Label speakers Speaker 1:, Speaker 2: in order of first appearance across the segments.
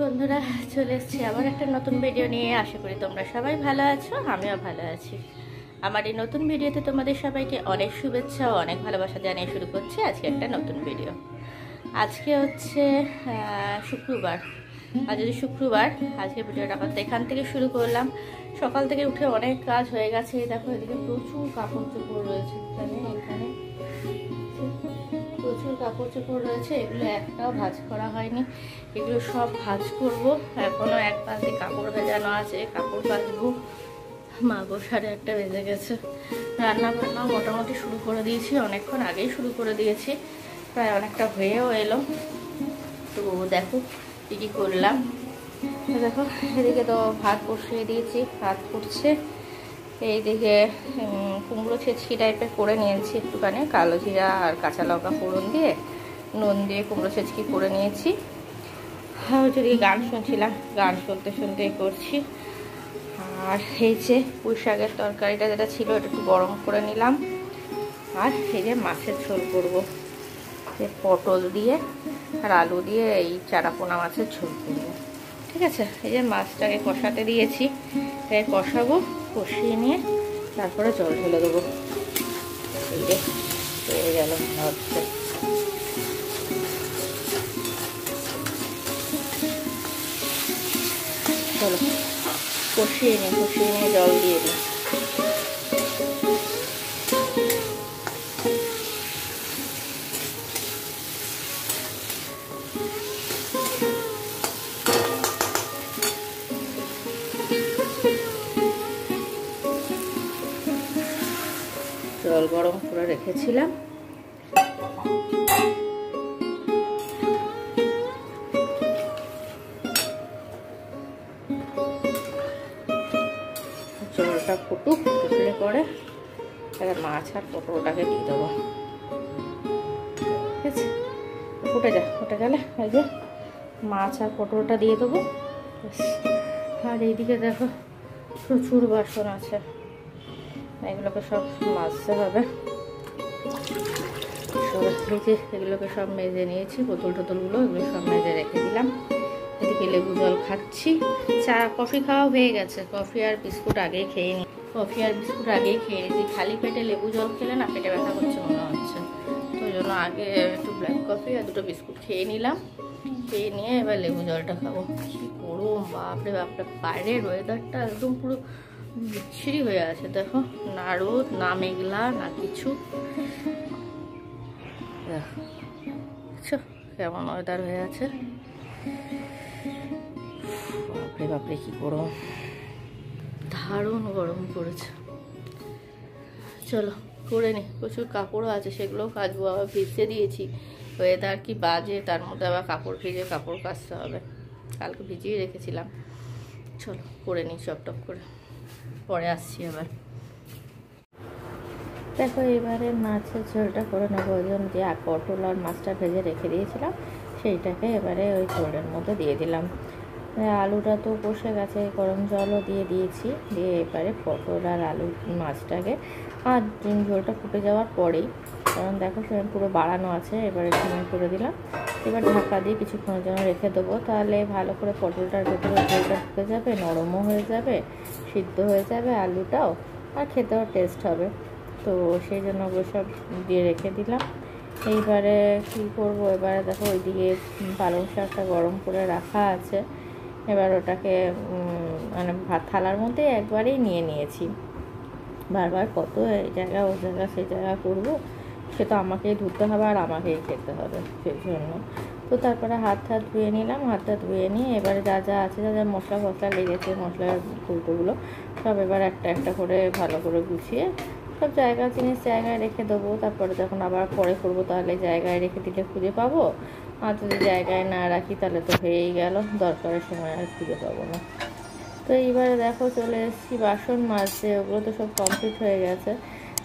Speaker 1: বন্ধুরা, চলে এসেছি আবার একটা নতুন ভিডিও নিয়ে। আশা করি তোমরা সবাই ভালো আছো, আমিও ভালো আছি। আমার এই নতুন ভিডিওতে তোমাদের সবাইকে অনেক শুভেচ্ছা ও অনেক ভালোবাসা জানিয়ে শুরু করছি আজকে একটা নতুন ভিডিও। আজকে হচ্ছে শুক্রবার। আজ যদি শুক্রবার, আজকে ভিডিওটা করতে এখান থেকে শুরু করলাম। সকাল থেকে উঠে অনেক কাজ হয়ে গেছে। দেখো এদিকে প্রচুর কাপড় চোপড় রয়েছে, এখানে প্রচুর কাপড় চোপড় রয়েছে। এগুলো একটাও ভাঁজ করা হয়নি, এগুলো সব ভাঁজ করবো। এখনো এক বালতি কাপড় ভেজানো আছে, কাপড় ভাজবো। মা গো, 1:30 বেজে গেছে। রান্না বান্না মোটামুটি শুরু করে দিয়েছি, অনেকক্ষণ আগেই শুরু করে দিয়েছি, প্রায় অনেকটা হয়েও এলো। তো দেখো কী কী করলাম। দেখো এদিকে তো ভাত বসিয়ে দিয়েছি, ভাত ফুটছে। এইদিকে কুমড়ো ছেঁচকি টাইপের করে নিয়েছি, একটুখানি কালো জিরা আর কাঁচা লঙ্কা ফোড়ন দিয়ে নুন দিয়ে কুমড়ো ছেঁচকি করে নিয়েছি। যদি গান শুনছিলাম, গান শুনতে শুনতে করছি। আর এই যে পুঁই শাকের তরকারিটা যেটা ছিল ওটা একটু গরম করে নিলাম। আর এই যে মাছের ঝোল করবো, পটল দিয়ে আর আলু দিয়ে এই চারাপোনা মাছের ঝোল করবো। ঠিক আছে, এই যে মাছটাকে কষাতে দিয়েছি, তাই কষাবো। কষিয়ে নিয়ে তারপরে জল ঢেলে দেবো। এই যে হয়ে গেল হচ্ছে। চলো কষিয়ে নিয়ে জল দিয়ে দিই। জল গরম করে রেখেছিলাম। জলটা ফুটলে পরে এবার মাছ আর পটলটাকে দিয়ে দেবো। ঠিক আছে, ফুটে গেলে এই যে মাছ আর পটলটা দিয়ে দেবো। আর এইদিকে দেখো প্রচুর বাসন আছে, এগুলোকে সব মাজতে হবে। এগুলোকে সব মেজে নিয়েছি, বোতল টোতলগুলো এগুলো সব মেজে রেখে দিলাম। এদিকে লেবু জল খাচ্ছি। কফি খাওয়া হয়ে গেছে, কফি আর বিস্কুট আগেই খেয়ে নিয়েছি। খালি পেটে লেবু জল খেলে না পেটে ব্যথা করছে মনে হচ্ছে, তো ওই জন্য আগে একটু ব্ল্যাক কফি আর 2টো বিস্কুট খেয়ে নিলাম। খেয়ে নিয়ে এবার লেবু জলটা খাবো। কি গরম, বাপরে বাপরে! বাইরের ওয়েদারটা একদম পুরো বিচ্ছিরি হয়ে আছে। দেখো, না রোদ না মেঘলা না কিছু। দেখছো কেমন ওয়েদার হয়ে আছে। বাপরে বাপরে কি গরম, দারুণ গরম পড়েছে। চলো করে নি, প্রচুর কাপড়ও আছে, সেগুলোও কাচবো। আবার ভিজতে দিয়েছি, ওয়েদার কি বাজে, তার মধ্যে আবার কাপড় ভিজে কাপড় কাচতে হবে। কালকে ভিজিয়ে রেখেছিলাম। চলো করে নি চপটপ করে, পরে আসছি আবার। দেখো এবারে মাছের ঝোলটা করে নেবো। ওই জন্য যে পটল আর মাছটা ভেজে রেখে দিয়েছিলাম সেইটাকে এবারে ওই ঝোলের মধ্যে দিয়ে দিলাম। আলুটা তো কষে গেছে, গরম জলও দিয়ে দিয়েছি। দিয়ে এবারে পটল আর আলু মাছটাকে আর ঝোলটা ফুটে যাওয়ার পরেই, কারণ দেখো সেরকম পুরো বাড়ানো আছে, এবারে ঝোল করে দিলাম। এবার ঢাকা দিয়ে কিছুক্ষণের জন্য রেখে দেবো। তাহলে ভালো করে পটলটার ভেতরে ঝোলটা ঢুকে যাবে, নরমও হয়ে যাবে, সিদ্ধ হয়ে যাবে আলুটাও, আর খেতেও টেস্ট হবে। তো সেই জন্য ওগুলো সব দিয়ে রেখে দিলাম। এইবারে কী করবো, এবারে দেখো ওইদিকে পালং শাকটা গরম করে রাখা আছে। এবার ওটাকে মানে ভাত থালার মধ্যে একবারেই নিয়ে নিয়েছি। বারবার কত এই জায়গা ও জায়গা সেই জায়গা করবো, সে তো আমাকেই ধুতে হবে আর আমাকেই খেতে হবে। সেই জন্য তো তারপরে হাত ধুয়ে নিলাম। হাতটা ধুয়ে নিয়ে এবারে যা যা আছে, যা যা মশলা ফসলা লেগেছে, মশলার কৌটোগুলো সব এবার একটা একটা করে ভালো করে গুছিয়ে সব জিনিস জায়গায় রেখে দেবো। তারপরে যখন আবার পরে করবো তাহলে জায়গায় রেখে দিলে খুঁজে পাবো, আর যদি জায়গায় না রাখি তাহলে তো হয়েই গেল, দরকারের সময় আর খুঁজে পাবো না। তো এইবারে দেখো চলে এসেছি বাসন মাজতে। ওগুলো তো সব কমপ্লিট হয়ে গেছে,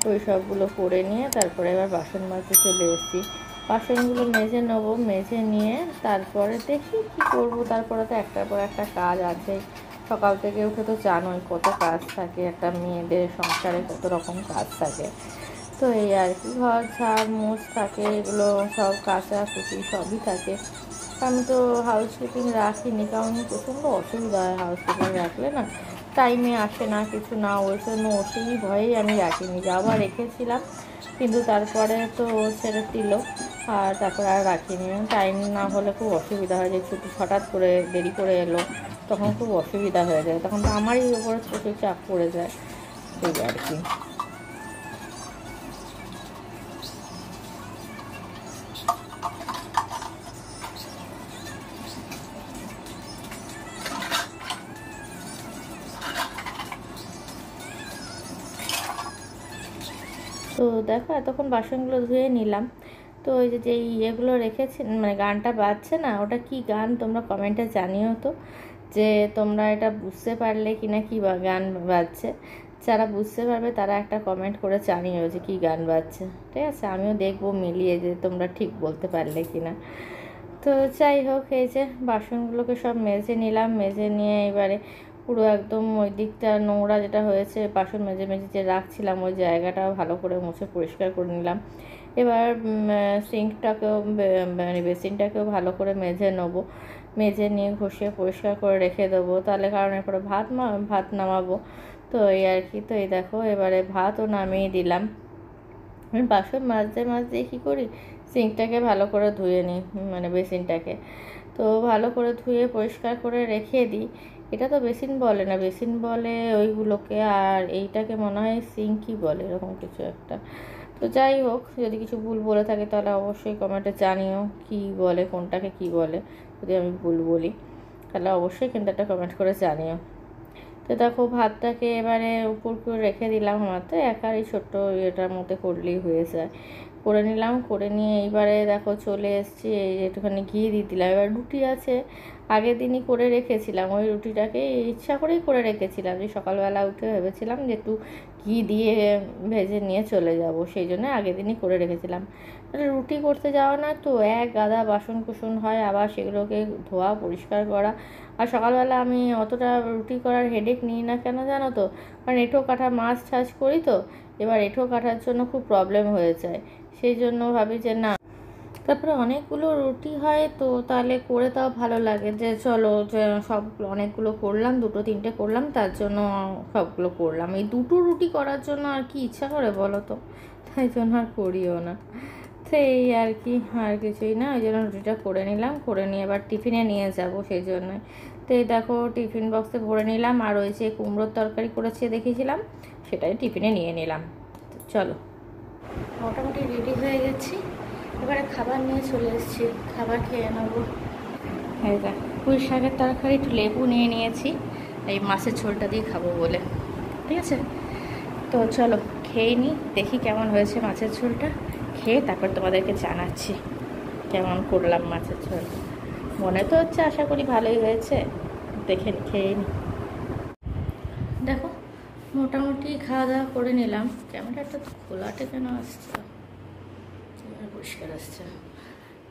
Speaker 1: ওই সবগুলো করে নিয়ে তারপরে এবার বাসন মাজতে চলে এসেছি। বাসনগুলো মেজে নেবো, মেজে নিয়ে তারপরে দেখি কী করবো। তারপরে তো একটার পর একটা কাজ আছে। সকাল থেকে উঠে তো জানোই কত কাজ থাকে, একটা মেয়েদের সংসারে কত রকম কাজ থাকে। তো এই আর কি, ঘর ঝাড় মোছ থাকে, এগুলো সব কাচাকুচি সবই থাকে। আমি তো হাউসকিপিং রাখিনি, কারণ প্রচণ্ড অসুবিধা হয় হাউসকিপিং রাখলে না, টাইমে আসে না কিছু না, ওই জন্য সেই ভয়েই আমি রাখিনি। যাওয়া রেখেছিলাম কিন্তু তারপরে তো ছেড়ে দিল, আর তারপরে আর রাখিনি। টাইম না হলে খুব অসুবিধা হয়, যে ছুটি হঠাৎ করে দেরি করে এলো তখন খুব অসুবিধা হয়ে যায়, তখন তো আমারই উপরে প্রচুর চাপ পড়ে যায়, এই আর কি। তো দেখো এতক্ষণ বাসনগুলো ধুয়ে নিলাম। তো ওই যে যেই ইয়েগুলো রেখেছি, মানে গানটা বাজছে না, ওটা কি গান তোমরা কমেন্টে জানিও তো, যে তোমরা এটা বুঝতে পারলে কি না, কি গান বাজছে। যারা বুঝতে পারবে তারা একটা কমেন্ট করে জানিও যে কী গান বাজছে, ঠিক আছে? আমিও দেখবো মিলিয়ে যে তোমরা ঠিক বলতে পারলে কি না। তো যাই হোক, এই যে বাসনগুলোকে সব মেজে নিলাম, মেজে নিয়ে এবারে পুরো একদম ওই দিকটা নোংরা যেটা হয়েছে, বাসন মেজে মেজে যে রাখছিলাম ওই জায়গাটাও ভালো করে মুছে পরিষ্কার করে নিলাম। এবার সিঙ্কটাকেও মানে বেসিনটাকেও ভালো করে মেজে নেবো, মেজে নিয়ে ঘষিয়ে পরিষ্কার করে রেখে দেবো, তাহলে কারণ এরপরে ভাত নামাবো। তো এই আর কি। তো এই দেখো এবারে ভাতও নামিয়ে দিলাম। আমি বাসন মাজতে মাজতে কী করি, সিঙ্কটাকে ভালো করে ধুয়ে নিই, মানে বেসিনটাকে। তো ভালো করে ধুয়ে পরিষ্কার করে রেখে দিই। এটা তো বেসিন বলে না, বেসিন বলে ওইগুলোকে, আর এইটাকে মনে হয় সিঙ্কই বলে, এরকম কিছু একটা। তো যাই হোক, যদি কিছু ভুল বলে থাকে তাহলে অবশ্যই কমেন্টে জানিও কী বলে, কোনটাকে কী বলে। যদি আমি ভুল বলি তাহলে অবশ্যই কিন্তু একটা কমেন্ট করে জানিও। তো দেখো ভাতটাকে এবারে উপর করে রেখে দিলাম, আমার তো একার এই ছোট্ট ইয়েটার মধ্যে করলেই হয়ে যায়। করে নিলাম, করে নিয়ে এইবারে দেখো চলে এসেছি, এই একটুখানি ঘি দিয়ে দিলাম। এবার রুটি আছে, আগের দিনই করে রেখেছিলাম, ওই রুটিটাকে ইচ্ছা করেই করে রেখেছিলাম, যে সকালবেলা উঠে ভেবেছিলাম যে একটু ঘি দিয়ে ভেজে নিয়ে চলে যাব, সেই জন্য আগের দিনই করে রেখেছিলাম। রুটি করতে যাওয়া না তো এক গাদা বাসন কুসন হয়, আবার সেগুলোকে ধোয়া পরিষ্কার করা। আর সকালবেলা আমি অতটা রুটি করার হেডেক নিই না, কেন জানো তো, কারণ এঁঠো কাঠা মাছ টাছ করি তো, এবার এঁঠো কাটার জন্য খুব প্রবলেম হয়ে যায়, সেই জন্য ভাবি যে না। তারপরে অনেকগুলো রুটি হয় তো তাহলে করে তাও ভালো লাগে, যে চলো যে সব অনেকগুলো করলাম, দুটো তিনটে করলাম, তার জন্য সবগুলো করলাম। এই দুটো রুটি করার জন্য আর কি ইচ্ছা করে বলো তো, তাই জন্য আর করিও না। তো এই আর কি, আর কিছুই না, ওই জন্য রুটিটা করে নিলাম, করে নিয়ে এবার টিফিনে নিয়ে যাব, সেই জন্যই। তো এই দেখো টিফিন বক্সে ভরে নিলাম, আর ওই যে কুমড়োর তরকারি করেছে দেখেছিলাম, সেটাই টিফিনে নিয়ে নিলাম। চলো, মোটামুটি রেডি হয়ে গেছি, এবারে খাবার নিয়ে চলে এসেছি, খাবার খেয়ে নেবো। এই দেখ পুঁই শাকের তরকারি, একটু লেবু নিয়ে নিয়েছি এই মাছের ঝোলটা দিয়ে খাবো বলে, ঠিক আছে? তো চলো খেয়ে নিই, দেখি কেমন হয়েছে মাছের ঝোলটা, খেয়ে তারপর তোমাদেরকে জানাচ্ছি কেমন করলাম মাছের ঝোল। মনে তো হচ্ছে আশা করি ভালোই হয়েছে, দেখে খেয়ে নিই। দেখো মোটামুটি খাওয়া দাওয়া করে নিলাম, ক্যামেরাটা তো খোলাটে কেন আসছে, পরিষ্কার আসছে।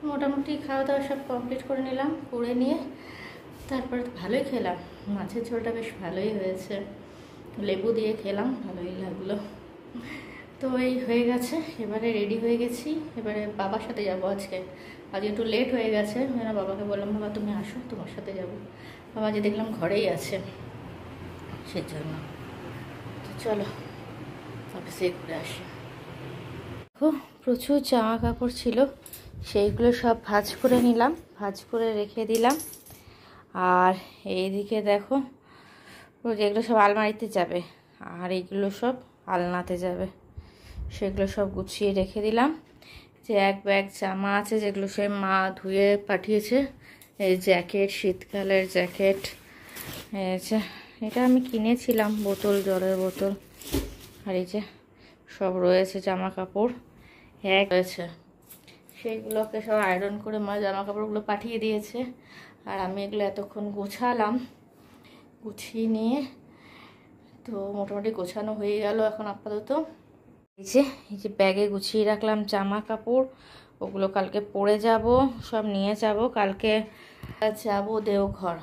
Speaker 1: মোটামুটি খাওয়া দাওয়া সব কমপ্লিট করে নিলাম, করে নিয়ে তারপরে ভালোই খেলাম, মাছের ঝোলটা বেশ ভালোই হয়েছে, লেবু দিয়ে খেলাম, ভালোই লাগলো। তো এই হয়ে গেছে, এবারে রেডি হয়ে গেছি, এবারে বাবার সাথে যাবো আজকে একটু লেট হয়ে গেছে, বাবাকে বললাম বাবা তুমি আসো, তোমার সাথে যাব। বাবা যে দেখলাম ঘরেই আছে, সেজন্য। তো চলো অফিসে ঘুরে আসি। প্রচুর জামা কাপড় ছিল, সেইগুলো সব ভাঁজ করে নিলাম, ভাঁজ করে রেখে দিলাম। আর এইদিকে দেখো যেগুলো সব আলমারিতে যাবে, আর এইগুলো সব আলনাতে যাবে, সেগুলো সব গুছিয়ে রেখে দিলাম। যে এক ব্যাগ জামা আছে যেগুলো সে মা ধুয়ে পাঠিয়েছে, এই জ্যাকেট, শীতকালের জ্যাকেট, এটা আমি কিনেছিলাম, বোতল, জলের বোতল। আর এই যে সব রয়েছে জামা কাপড়, এক রয়েছে, সেইগুলোকে সব আয়রন করে মা জামা কাপড়গুলো পাঠিয়ে দিয়েছে। আর আমি এগুলো এতক্ষণ গোছালাম, গুছিয়ে নিয়ে তো মোটামুটি গোছানো হয়ে গেল এখন আপাতত। এই যে ব্যাগে গুছিয়ে রাখলাম জামা কাপড়, ওগুলো কালকে পরে যাব, সব নিয়ে যাব, কালকে যাব দেওঘর,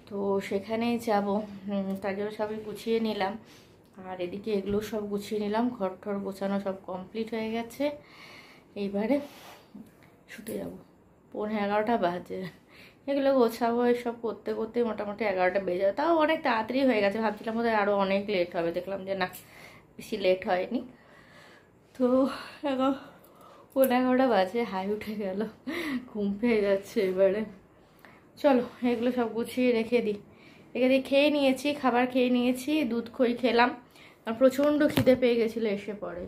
Speaker 1: তো সেখানেই যাব, তার জন্য সবই গুছিয়ে নিলাম। আর এদিকে এগুলো সব গুছিয়ে নিলাম, ঘর ঠর গোছানো সব কমপ্লিট হয়ে গেছে, এইবারে শুতে যাব, 11:30 বাজে। এগুলো গোছাবো এসব করতে করতে মোটামুটি 11টা বেজে যাবে। তাও অনেক তাড়াতাড়ি হয়ে গেছে, ভাবছিলাম বোধহয় আরও অনেক লেট হবে, দেখলাম যে না, বেশি লেট হয়নি। তো এখন 11:30 বাজে, হাই উঠে গেল, ঘুম পেয়ে যাচ্ছে এবারে। চলো এগুলো সব গুছিয়ে রেখে দিই। খেয়ে নিয়েছি, খাবার খেয়ে নিয়েছি, দুধ খই খেলাম। আর প্রচণ্ড খিদে পেয়ে গেছিলো এসে পরে,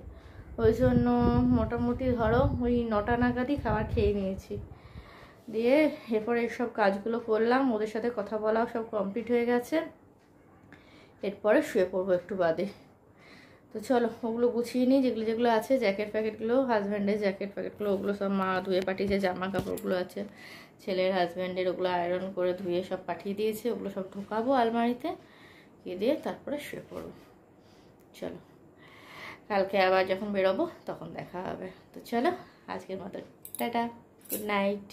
Speaker 1: ওই জন্য মোটামুটি ধরো ওই 9টা নাগাদই খাবার খেয়ে নিয়েছি। দিয়ে এরপরে এইসব কাজগুলো করলাম, ওদের সাথে কথা বলাও সব কমপ্লিট হয়ে গেছে। এরপরে শুয়ে পড়বো একটু বাদে। তো চলো ওগুলো গুছিয়ে নিই, যেগুলো যেগুলো আছে, জ্যাকেট প্যাকেটগুলো, হাজব্যান্ডের জ্যাকেট প্যাকেটগুলো, ওগুলো সব মা ধুয়ে পাঠিয়েছে। জামা কাপড়গুলো আছে ছেলের হাজব্যান্ডের, ওগুলো আয়রন করে ধুয়ে সব পাঠিয়ে দিয়েছে। ওগুলো সব ঢোকাবো আলমারিতে, দিয়ে তারপরে শুয়ে পড়বো। চলো কালকে আবার যখন বেরোবো তখন দেখা হবে। তো চলো আজকের মতো টাটা, গুড নাইট।